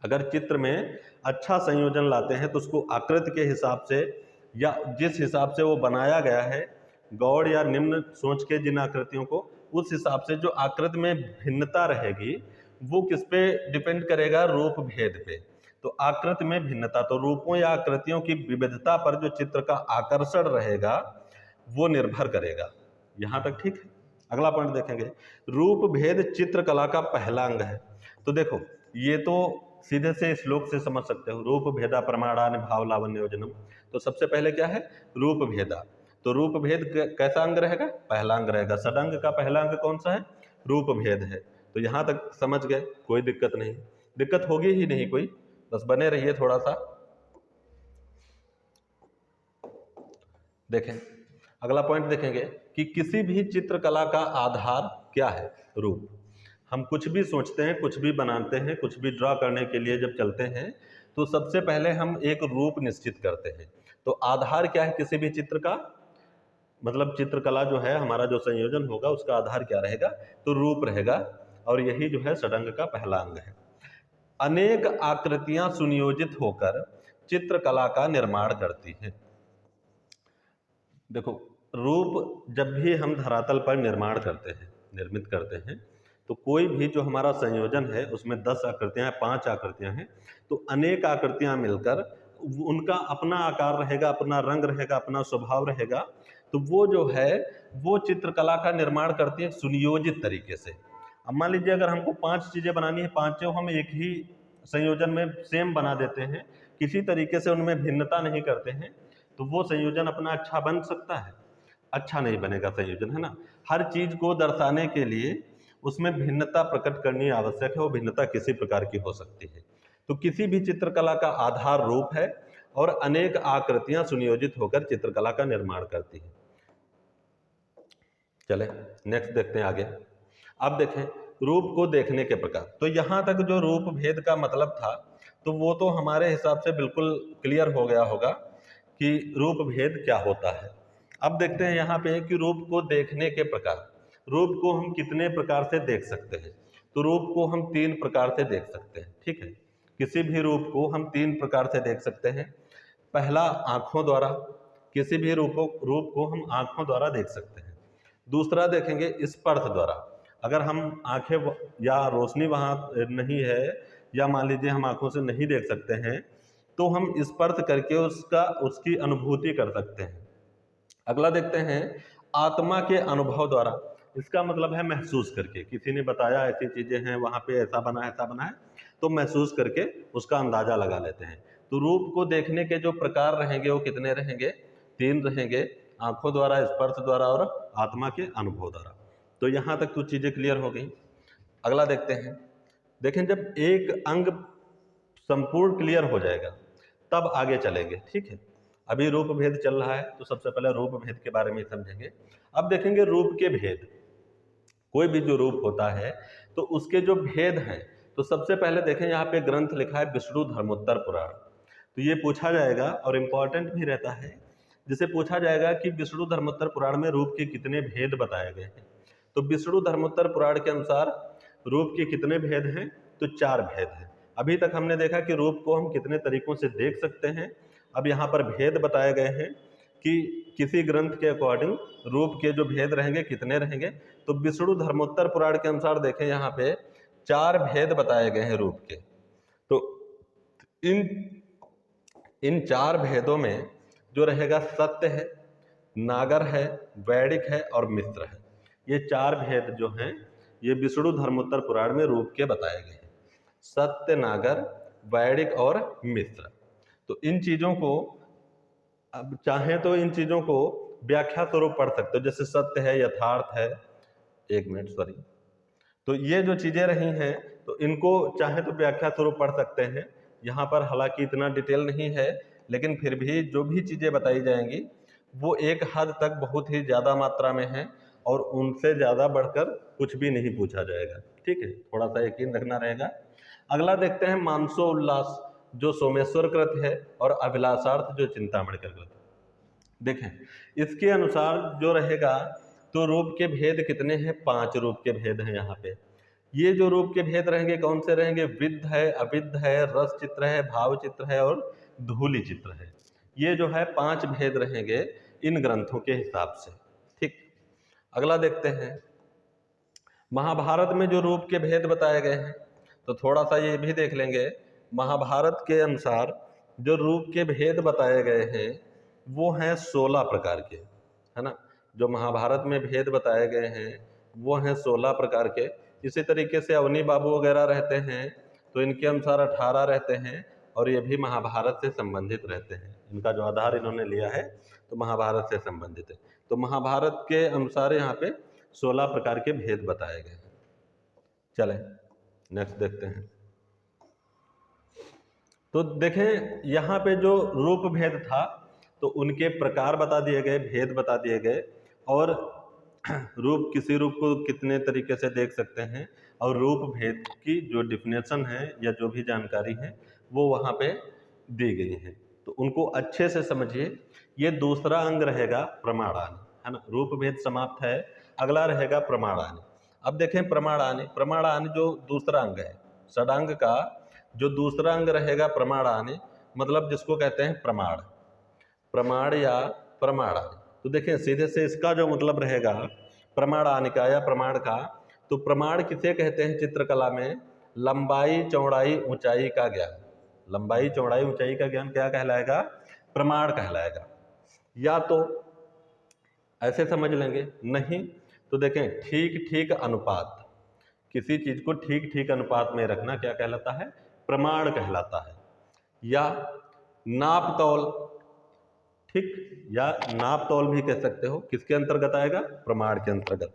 अगर चित्र में अच्छा संयोजन लाते हैं तो उसको आकृति के हिसाब से या जिस हिसाब से वो बनाया गया है, गौड़ या निम्न सोच के जिन आकृतियों को, उस हिसाब से जो आकृति में भिन्नता रहेगी वो किस पे डिपेंड करेगा? रूप भेद पे। तो आकृति में भिन्नता, तो रूपों या आकृतियों की विविधता पर जो चित्र का आकर्षण रहेगा वो निर्भर करेगा। यहाँ तक ठीक है। अगला पॉइंट देखेंगे, रूप भेद चित्रकला का पहला अंग है। तो देखो, ये तो सीधे से श्लोक से समझ सकते हो, रूप भेदा प्रमाणानि भाव लावण्य योजनम। तो सबसे पहले क्या है? रूप भेदा। तो रूप भेद कैसा अंग रहेगा? पहला अंग रहेगा। षडंग का पहला अंग कौन सा है? रूप भेद है। तो यहाँ तक समझ गए, कोई दिक्कत नहीं, दिक्कत होगी ही नहीं कोई, बस बने रहिए थोड़ा सा। देखें, अगला पॉइंट देखेंगे कि किसी भी चित्रकला का आधार क्या है? रूप। हम कुछ भी सोचते हैं, कुछ भी बनाते हैं, कुछ भी ड्रॉ करने के लिए जब चलते हैं तो सबसे पहले हम एक रूप निश्चित करते हैं। तो आधार क्या है किसी भी चित्र का? मतलब चित्रकला जो है, हमारा जो संयोजन होगा उसका आधार क्या रहेगा? तो रूप रहेगा, और यही जो है षडंग का पहला अंग है। अनेक आकृतियां सुनियोजित होकर चित्रकला का निर्माण करती हैं। देखो, रूप जब भी हम धरातल पर निर्माण करते हैं, निर्मित करते हैं, तो कोई भी जो हमारा संयोजन है उसमें 10 आकृतियां, 5 आकृतियां हैं, तो अनेक आकृतियां मिलकर उनका अपना आकार रहेगा, अपना रंग रहेगा, अपना स्वभाव रहेगा। तो वो जो है वो चित्रकला का निर्माण करती है सुनियोजित तरीके से। अब मान लीजिए अगर हमको 5 चीज़ें बनानी है, पांचों हम एक ही संयोजन में सेम बना देते हैं, किसी तरीके से उनमें भिन्नता नहीं करते हैं, तो वो संयोजन अपना अच्छा बन सकता है? अच्छा नहीं बनेगा संयोजन, है ना। हर चीज को दर्शाने के लिए उसमें भिन्नता प्रकट करनी आवश्यक है, वो भिन्नता किसी प्रकार की हो सकती है। तो किसी भी चित्रकला का आधार रूप है और अनेक आकृतियां सुनियोजित होकर चित्रकला का निर्माण करती हैं। चले नेक्स्ट देखते हैं आगे। अब देखें रूप को देखने के प्रकार। तो यहां तक जो रूप भेद का मतलब था तो वो तो हमारे हिसाब से बिल्कुल क्लियर हो गया होगा कि रूप भेद क्या होता है। अब देखते हैं यहाँ पे कि रूप को देखने के प्रकार। रूप को हम कितने प्रकार से देख सकते हैं? तो रूप को हम 3 प्रकार से देख सकते हैं, ठीक है। किसी भी रूप को हम 3 प्रकार से देख सकते हैं। पहला, आंखों द्वारा, किसी भी रूप को हम आंखों द्वारा देख सकते हैं। दूसरा देखेंगे स्पर्श द्वारा, अगर हम आंखें या रोशनी वहाँ नहीं है, या मान लीजिए हम आंखों से नहीं देख सकते हैं, तो हम स्पर्श करके उसकी अनुभूति कर सकते हैं। अगला देखते हैं आत्मा के अनुभव द्वारा, इसका मतलब है महसूस करके, किसी ने बताया ऐसी चीजें हैं वहाँ पे, ऐसा बना है, ऐसा बना है, तो महसूस करके उसका अंदाजा लगा लेते हैं। तो रूप को देखने के जो प्रकार रहेंगे वो कितने रहेंगे? 3 रहेंगे, आंखों द्वारा, स्पर्श द्वारा और आत्मा के अनुभव द्वारा। तो यहाँ तक कुछ चीजें क्लियर हो गई। अगला देखते हैं। देखें, जब एक अंग संपूर्ण क्लियर हो जाएगा तब आगे चलेंगे, ठीक है। अभी रूप भेद चल रहा है तो सबसे पहले रूप भेद के बारे में समझेंगे। अब देखेंगे रूप के भेद। कोई भी जो रूप होता है तो उसके जो भेद हैं, तो सबसे पहले देखें यहाँ पे ग्रंथ लिखा है विष्णु धर्मोत्तर पुराण। तो ये पूछा जाएगा और इम्पॉर्टेंट भी रहता है, जिसे पूछा जाएगा कि विष्णु धर्मोत्तर पुराण में रूप के कितने भेद बताए गए हैं। तो विष्णु धर्मोत्तर पुराण के अनुसार रूप के कितने भेद हैं? तो 4 भेद हैं। अभी तक हमने देखा कि रूप को हम कितने तरीकों से देख सकते हैं। अब यहाँ पर भेद बताए गए हैं कि किसी ग्रंथ के अकॉर्डिंग रूप के जो भेद रहेंगे कितने रहेंगे। तो विष्णु धर्मोत्तर पुराण के अनुसार देखें यहाँ पे 4 भेद बताए गए हैं रूप के। तो इन इन 4 भेदों में जो रहेगा सत्य है, नागर है, वैदिक है और मिश्र है। ये 4 भेद जो हैं ये विष्णु धर्मोत्तर पुराण में रूप के बताए गए हैं, सत्य, नागर, वैदिक और मिश्र। तो इन चीजों को अब चाहें तो इन चीजों को व्याख्या स्वरूप पढ़ सकते हो, जैसे सत्य है, यथार्थ है, एक मिनट सॉरी। तो ये जो चीजें रही हैं तो इनको चाहे तो व्याख्या स्वरूप पढ़ सकते हैं। यहाँ पर हालांकि इतना डिटेल नहीं है, लेकिन फिर भी जो भी चीजें बताई जाएंगी वो एक हद तक बहुत ही ज्यादा मात्रा में है और उनसे ज्यादा बढ़कर कुछ भी नहीं पूछा जाएगा। ठीक है, थोड़ा सा यकीन रखना रहेगा। अगला देखते हैं मानसो उल्लास, जो सोमेश्वर कृत है, और अभिलाषार्थ जो चिंतामणि कृत है। देखें इसके अनुसार जो रहेगा तो रूप के भेद कितने हैं? 5 रूप के भेद हैं यहाँ पे। ये जो रूप के भेद रहेंगे कौन से रहेंगे? विद्ध है, अविद्ध है, रस चित्र है, भाव चित्र है और धूलि चित्र है। ये जो है 5 भेद रहेंगे इन ग्रंथों के हिसाब से। ठीक, अगला देखते हैं महाभारत में जो रूप के भेद बताए गए हैं, तो थोड़ा सा ये भी देख लेंगे। महाभारत के अनुसार जो रूप के भेद बताए गए हैं वो हैं 16 प्रकार के, है ना। जो महाभारत में भेद बताए गए हैं वो हैं 16 प्रकार के। इसी तरीके से अवनी बाबू वगैरह रहते हैं तो इनके अनुसार 18 रहते हैं और ये भी महाभारत से संबंधित रहते हैं। इनका जो आधार इन्होंने लिया है तो महाभारत से संबंधित है। तो महाभारत के अनुसार यहाँ पे 16 प्रकार के भेद बताए गए हैं। चलें नेक्स्ट देखते हैं। तो देखें यहाँ पे जो रूप भेद था तो उनके प्रकार बता दिए गए, भेद बता दिए गए, और रूप किसी रूप को कितने तरीके से देख सकते हैं और रूप भेद की जो डिफिनेशन है या जो भी जानकारी है वो वहाँ पे दी गई है। तो उनको अच्छे से समझिए। ये दूसरा अंग रहेगा प्रमाणानि, है ना। रूप भेद समाप्त है, अगला रहेगा प्रमाणानि। अब देखें प्रमाणानि जो दूसरा अंग है, षडांग का जो दूसरा अंग रहेगा प्रमाणानि, मतलब जिसको कहते हैं प्रमाण, प्रमाण या प्रमाणानि। तो देखें सीधे से इसका जो मतलब रहेगा प्रमाणानि का या प्रमाण का, तो प्रमाण किसे कहते हैं चित्रकला में? लंबाई, चौड़ाई, ऊंचाई का ज्ञान। लंबाई, चौड़ाई, ऊंचाई का ज्ञान क्या कहलाएगा? प्रमाण कहलाएगा। या तो ऐसे समझ लेंगे, नहीं तो देखें ठीक ठीक अनुपात, किसी चीज को ठीक ठीक अनुपात में रखना क्या कहलाता है? प्रमाण कहलाता है। या नाप तौल, ठीक, या नाप तौल भी कह सकते हो, किसके अंतर्गत आएगा? प्रमाण के अंतर्गत।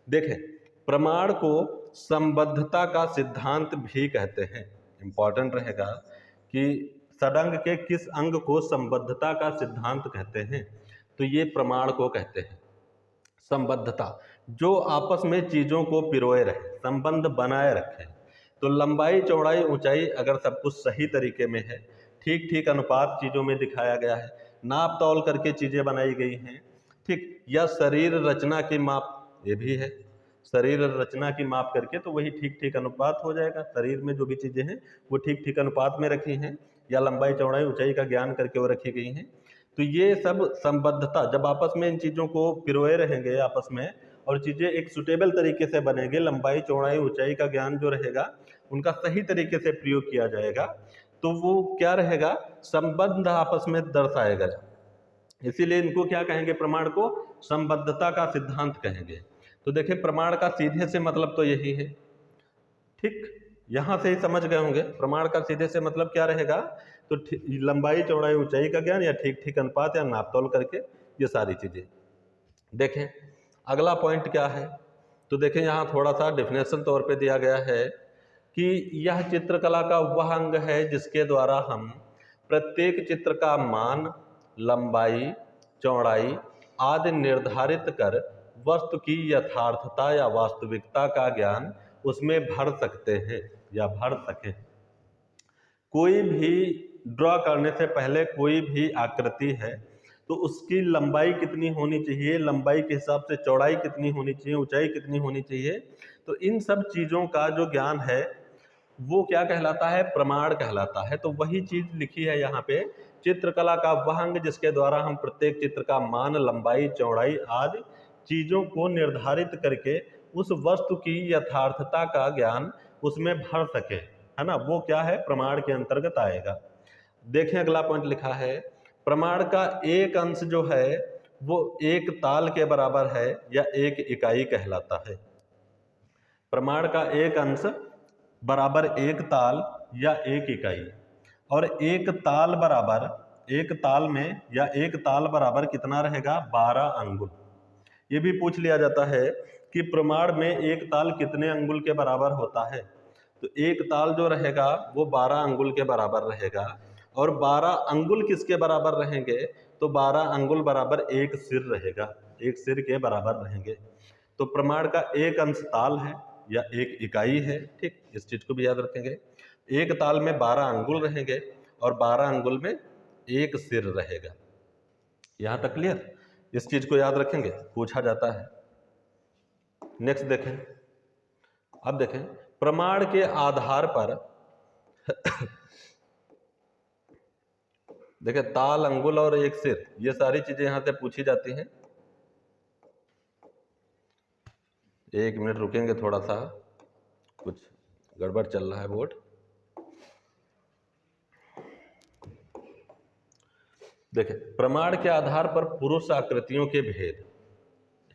देखें प्रमाण को संबद्धता का सिद्धांत भी कहते हैं। इंपॉर्टेंट रहेगा कि षडंग के किस अंग को संबद्धता का सिद्धांत कहते हैं? तो ये प्रमाण को कहते हैं। संबद्धता, जो आपस में चीजों को पिरोए रहे, संबंध बनाए रखे। तो लंबाई, चौड़ाई, ऊंचाई अगर सब कुछ सही तरीके में है, ठीक ठीक अनुपात चीजों में दिखाया गया है, नाप तौल करके चीजें बनाई गई हैं, ठीक, या शरीर रचना की माप, ये भी है, शरीर रचना की माप करके तो वही ठीक ठीक अनुपात हो जाएगा। शरीर में जो भी चीजें हैं वो ठीक ठीक अनुपात में रखी हैं, या लंबाई, चौड़ाई, ऊंचाई का ज्ञान करके वो रखी गई हैं। तो ये सब संबद्धता, जब आपस में इन चीजों को पिरोए रहेंगे आपस में और चीजें एक सुटेबल तरीके से बनेंगे, लंबाई, चौड़ाई, ऊंचाई का ज्ञान जो रहेगा उनका सही तरीके से प्रयोग किया जाएगा, तो वो क्या रहेगा? संबंध आपस में दर्शाएगा। इसीलिए इनको क्या कहेंगे? प्रमाण को संबद्धता का सिद्धांत कहेंगे। तो देखिए प्रमाण का सीधे से मतलब तो यही है, ठीक, यहां से ही समझ गए होंगे। प्रमाण का सीधे से मतलब क्या रहेगा? तो लंबाई, चौड़ाई, ऊंचाई का ज्ञान या ठीक ठीक अनुपात या नापतोल करके ये सारी चीजें। देखें अगला पॉइंट क्या है, तो देखें यहाँ थोड़ा सा डिफिनेशन तौर पे दिया गया है कि यह चित्रकला का वह अंग है जिसके द्वारा हम प्रत्येक चित्र का मान, लंबाई, चौड़ाई आदि निर्धारित कर वस्तु की यथार्थता या वास्तविकता का ज्ञान उसमें भर सकते हैं या भर सकें। कोई भी ड्रॉ करने से पहले कोई भी आकृति है तो उसकी लंबाई कितनी होनी चाहिए, लंबाई के हिसाब से चौड़ाई कितनी होनी चाहिए, ऊंचाई कितनी होनी चाहिए, तो इन सब चीज़ों का जो ज्ञान है वो क्या कहलाता है, प्रमाण कहलाता है। तो वही चीज लिखी है यहाँ पे, चित्रकला का वह अंग जिसके द्वारा हम प्रत्येक चित्र का मान, लंबाई, चौड़ाई आदि चीजों को निर्धारित करके उस वस्तु की यथार्थता का ज्ञान उसमें भर सके, है ना, वो क्या है, प्रमाण के अंतर्गत आएगा। देखें अगला पॉइंट लिखा है, प्रमाण का एक अंश जो है वो एक ताल के बराबर है या एक इकाई कहलाता है। प्रमाण का एक अंश बराबर एक ताल या एक इकाई, और एक ताल बराबर, एक ताल में या एक ताल बराबर कितना रहेगा, 12 अंगुल। ये भी पूछ लिया जाता है कि प्रमाण में एक ताल कितने अंगुल के बराबर होता है। तो एक ताल जो रहेगा वो 12 अंगुल के बराबर रहेगा, और 12 अंगुल किसके बराबर रहेंगे, तो 12 अंगुल बराबर एक सिर रहेगा, एक सिर के बराबर रहेंगे। तो प्रमाण का एक अंश ताल है या एक इकाई है, ठीक, इस चीज को भी याद रखेंगे। एक ताल में 12 अंगुल रहेंगे और 12 अंगुल में एक सिर रहेगा। यहां तक क्लियर, इस चीज को याद रखेंगे, पूछा जाता है। नेक्स्ट देखें, अब देखें प्रमाण के आधार पर देखें ताल, अंगुल और एक सिर, ये सारी चीजें यहां से पूछी जाती हैं। एक मिनट रुकेंगे, थोड़ा सा कुछ गड़बड़ चल रहा है बोर्ड। देखें प्रमाण के आधार पर पुरुष आकृतियों के भेद,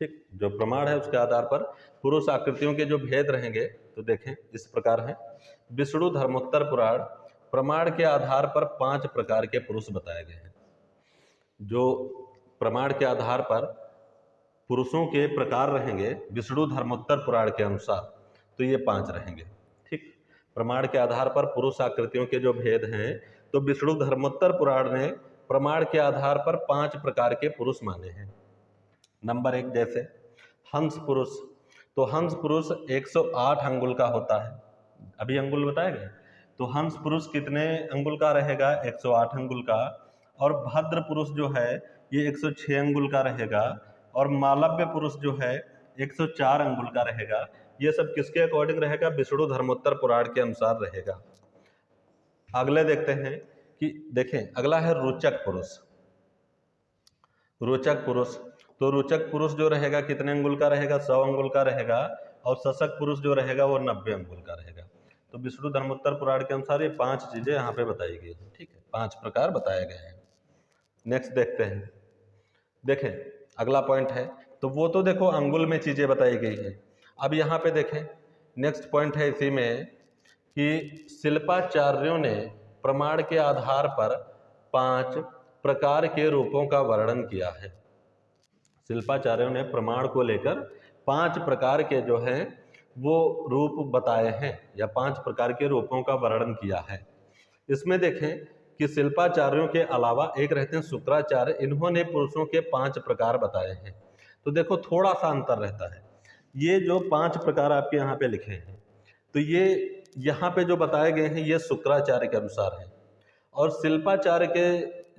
ठीक, जो प्रमाण है उसके आधार पर पुरुष आकृतियों के जो भेद रहेंगे, तो देखें इस प्रकार है। विष्णु धर्मोत्तर पुराण प्रमाण के आधार पर 5 प्रकार के पुरुष बताए गए हैं। जो प्रमाण के आधार पर पुरुषों के प्रकार रहेंगे विष्णु धर्मोत्तर पुराण के अनुसार, तो ये 5 रहेंगे, ठीक। प्रमाण के आधार पर पुरुष आकृतियों के जो भेद हैं, तो विष्णु धर्मोत्तर पुराण ने प्रमाण के आधार पर 5 प्रकार के पुरुष माने हैं। नंबर 1 जैसे हंस पुरुष, तो हंस पुरुष 108 अंगुल का होता है, अभी अंगुल बताए गए। तो हंस पुरुष कितने अंगुल का रहेगा, 108 अंगुल का। और भद्र पुरुष जो है ये 106 अंगुल का रहेगा, और मालव्य पुरुष जो है 104 अंगुल का रहेगा। ये सब किसके अकॉर्डिंग रहेगा, विष्णु धर्मोत्तर पुराण के अनुसार रहेगा। अगले देखते हैं कि देखें अगला है रोचक पुरुष। रोचक पुरुष, तो रोचक पुरुष जो रहेगा कितने अंगुल का रहेगा, 100 अंगुल का रहेगा। और शशक पुरुष जो रहेगा वो 90 अंगुल का रहेगा। तो विष्णु धर्मोत्तर पुराण के अनुसार ये 5 चीजें यहाँ पे बताई गई हैं, ठीक है, 5 प्रकार बताए गए हैं। नेक्स्ट देखते हैं, देखें अगला पॉइंट है, तो वो तो देखो अंगुल में चीजें बताई गई हैं। अब यहाँ पे देखें नेक्स्ट पॉइंट है इसी में कि शिल्पाचार्यों ने प्रमाण के आधार पर 5 प्रकार के रूपों का वर्णन किया है। शिल्पाचार्यों ने प्रमाण को लेकर 5 प्रकार के जो हैं वो रूप बताए हैं, या 5 प्रकार के रूपों का वर्णन किया है। इसमें देखें कि शिल्पाचार्यों के अलावा एक रहते हैं शुक्राचार्य, इन्होंने पुरुषों के 5 प्रकार बताए हैं। तो देखो थोड़ा सा अंतर रहता है, ये जो 5 प्रकार आपके यहाँ पे लिखे हैं, तो ये यहाँ पे जो बताए गए हैं ये शुक्राचार्य के अनुसार है। और शिल्पाचार्य के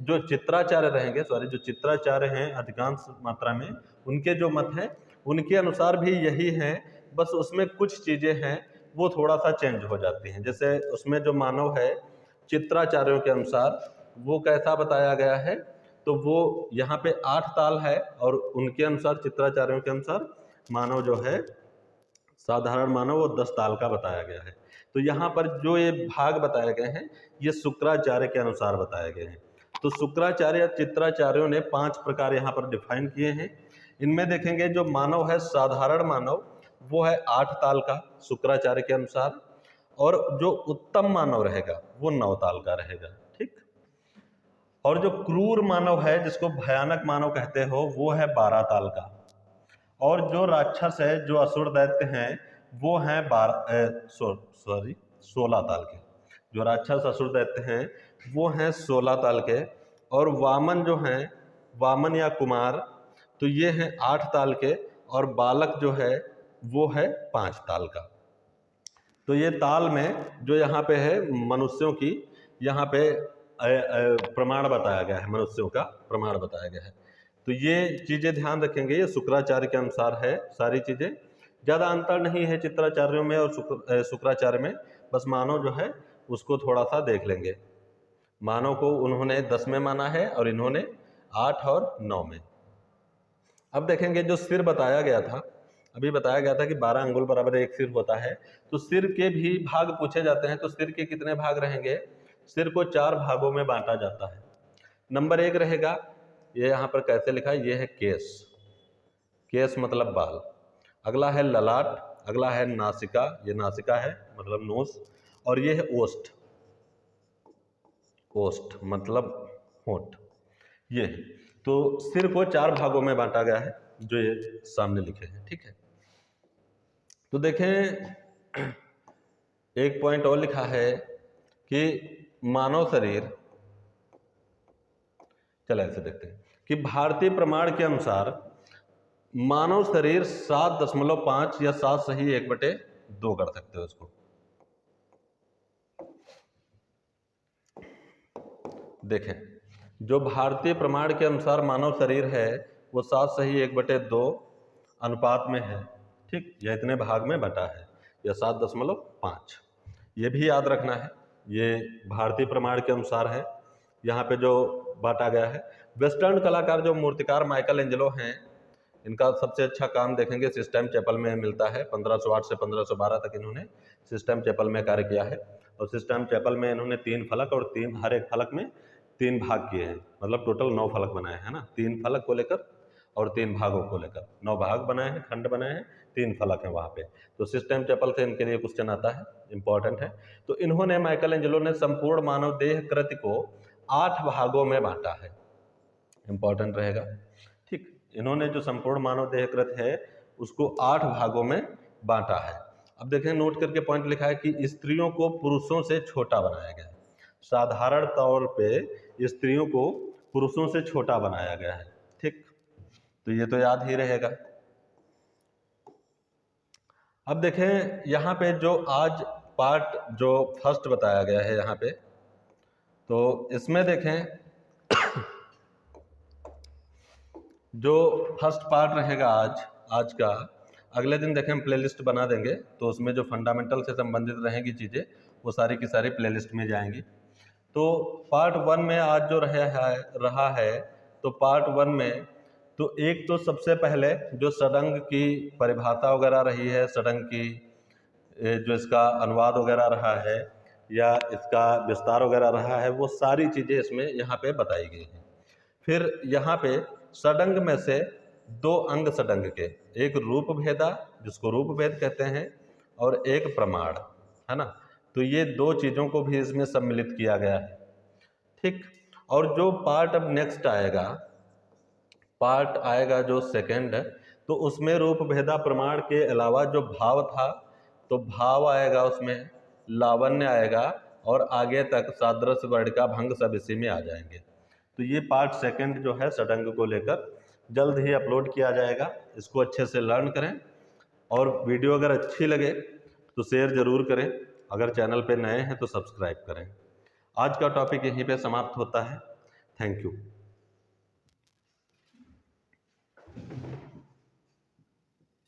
जो चित्राचार्य रहेंगे, सॉरी जो चित्राचार्य हैं अधिकांश मात्रा में, उनके जो मत हैं उनके अनुसार भी यही हैं, बस उसमें कुछ चीज़ें हैं वो थोड़ा सा चेंज हो जाती हैं। जैसे उसमें जो मानव है चित्राचार्यों के अनुसार वो कैसा बताया गया है, तो वो यहाँ पे 8 ताल है, और उनके अनुसार चित्राचार्यों के अनुसार मानव जो है साधारण मानव वो 10 ताल का बताया गया है। तो यहाँ पर जो ये भाग बताए गए हैं ये शुक्राचार्य के अनुसार बताए गए हैं। तो शुक्राचार्य या चित्राचार्यों ने 5 प्रकार यहाँ पर डिफाइन किए हैं। इनमें देखेंगे जो मानव है साधारण मानव वो है 8 ताल का शुक्राचार्य के अनुसार, और जो उत्तम मानव रहेगा वो 9 ताल का रहेगा, ठीक। और जो क्रूर मानव है जिसको भयानक मानव कहते हो वो है 12 ताल का। और जो राक्षस है, जो असुर दैत्य हैं वो हैं 16 ताल के। जो राक्षस असुर दैत्य हैं वो हैं 16 ताल के। और वामन जो हैं, वामन या कुमार, तो ये हैं 8 ताल के। और बालक जो है वो है 5 ताल का। तो ये ताल में जो यहाँ पे है मनुष्यों की, यहाँ पे प्रमाण बताया गया है, मनुष्यों का प्रमाण बताया गया है। तो ये चीज़ें ध्यान रखेंगे, ये शुक्राचार्य के अनुसार है सारी चीज़ें, ज़्यादा अंतर नहीं है चित्राचार्यों में और शुक्राचार्य में, बस मानव जो है उसको थोड़ा सा देख लेंगे। मानव को उन्होंने 10 में माना है और इन्होंने 8 और 9 में। अब देखेंगे जो सिर बताया गया था, अभी बताया गया था कि 12 अंगुल बराबर एक सिर होता है, तो सिर के भी भाग पूछे जाते हैं। तो सिर के कितने भाग रहेंगे? सिर को 4 भागों में बांटा जाता है। नंबर 1 रहेगा, ये यहाँ पर कैसे लिखा है, ये है केस, केस मतलब बाल। अगला है ललाट, अगला है नासिका, ये नासिका है मतलब नोज, और ये है ओष्ठ, ओष्ठ मतलब होंठ, ये है। तो सिर को 4 भागों में बांटा गया है जो ये सामने लिखे हैं, ठीक है। तो देखें एक पॉइंट और लिखा है कि मानव शरीर, चलो ऐसे देखते हैं कि भारतीय प्रमाण के अनुसार मानव शरीर 7.5 या 7 सही 1/2 कर सकते हो इसको। देखें जो भारतीय प्रमाण के अनुसार मानव शरीर है वो 7 सही 1/2 अनुपात में है, ठीक, यह इतने भाग में बटा है, यह 7.5। ये भी याद रखना है, ये भारतीय प्रमाण के अनुसार है, यहाँ पे जो बांटा गया है। वेस्टर्न कलाकार जो मूर्तिकार माइकल एंजेलो हैं, इनका सबसे अच्छा काम देखेंगे सिस्टम चैपल में मिलता है। 1508 से 1512 तक इन्होंने सिस्टम चैपल में कार्य किया है, और सिस्टम चैपल में इन्होंने 3 फलक और 3 हर एक फलक में 3 भाग किए हैं, मतलब टोटल 9 फलक बनाए हैं ना, 3 फलक को लेकर और 3 भागों को लेकर 9 भाग बनाए हैं, खंड बनाए हैं, 3 फलक हैं वहाँ पे। तो सिस्टम चैपल से इनके लिए क्वेश्चन आता है, इंपॉर्टेंट है। तो इन्होंने माइकल एंजेलो ने संपूर्ण मानव देह कृति को 8 भागों में बांटा है, इंपॉर्टेंट रहेगा, ठीक। इन्होंने जो संपूर्ण मानव देह कृत है उसको 8 भागों में बांटा है। अब देखें नोट करके पॉइंट लिखा है कि स्त्रियों को पुरुषों से छोटा बनाया गया है। साधारण तौर पे स्त्रियों को पुरुषों से छोटा बनाया गया है, ठीक, तो ये तो याद ही रहेगा। अब देखें यहाँ पे जो आज पार्ट जो फर्स्ट बताया गया है यहाँ पे, तो इसमें देखें जो फर्स्ट पार्ट रहेगा आज का, अगले दिन देखें हम प्लेलिस्ट बना देंगे, तो उसमें जो फंडामेंटल से संबंधित रहेंगी चीज़ें वो सारी की सारी प्लेलिस्ट में जाएंगी। तो पार्ट 1 में आज जो रहा है तो पार्ट 1 में तो एक तो सबसे पहले जो षडंग की परिभाषा वगैरह रही है, षडंग की जो इसका अनुवाद वगैरह रहा है या इसका विस्तार वगैरह रहा है, वो सारी चीज़ें इसमें यहाँ पे बताई गई हैं। फिर यहाँ पे षडंग में से 2 अंग षडंग के, एक रूप भेदा जिसको रूप भेद कहते हैं और एक प्रमाण, है ना, तो ये 2 चीज़ों को भी इसमें सम्मिलित किया गया है, ठीक। और जो पार्ट अब नेक्स्ट आएगा, पार्ट आएगा जो सेकंड, तो उसमें रूप भेदा प्रमाण के अलावा जो भाव था, तो भाव आएगा, उसमें लावण्य आएगा और आगे तक सादृश्य वर्ण का भंग सब इसी में आ जाएंगे। तो ये पार्ट सेकंड जो है षडंग को लेकर जल्द ही अपलोड किया जाएगा, इसको अच्छे से लर्न करें। और वीडियो अगर अच्छी लगे तो शेयर ज़रूर करें, अगर चैनल पे नए हैं तो सब्सक्राइब करें। आज का टॉपिक यहीं पे समाप्त होता है। Thank you.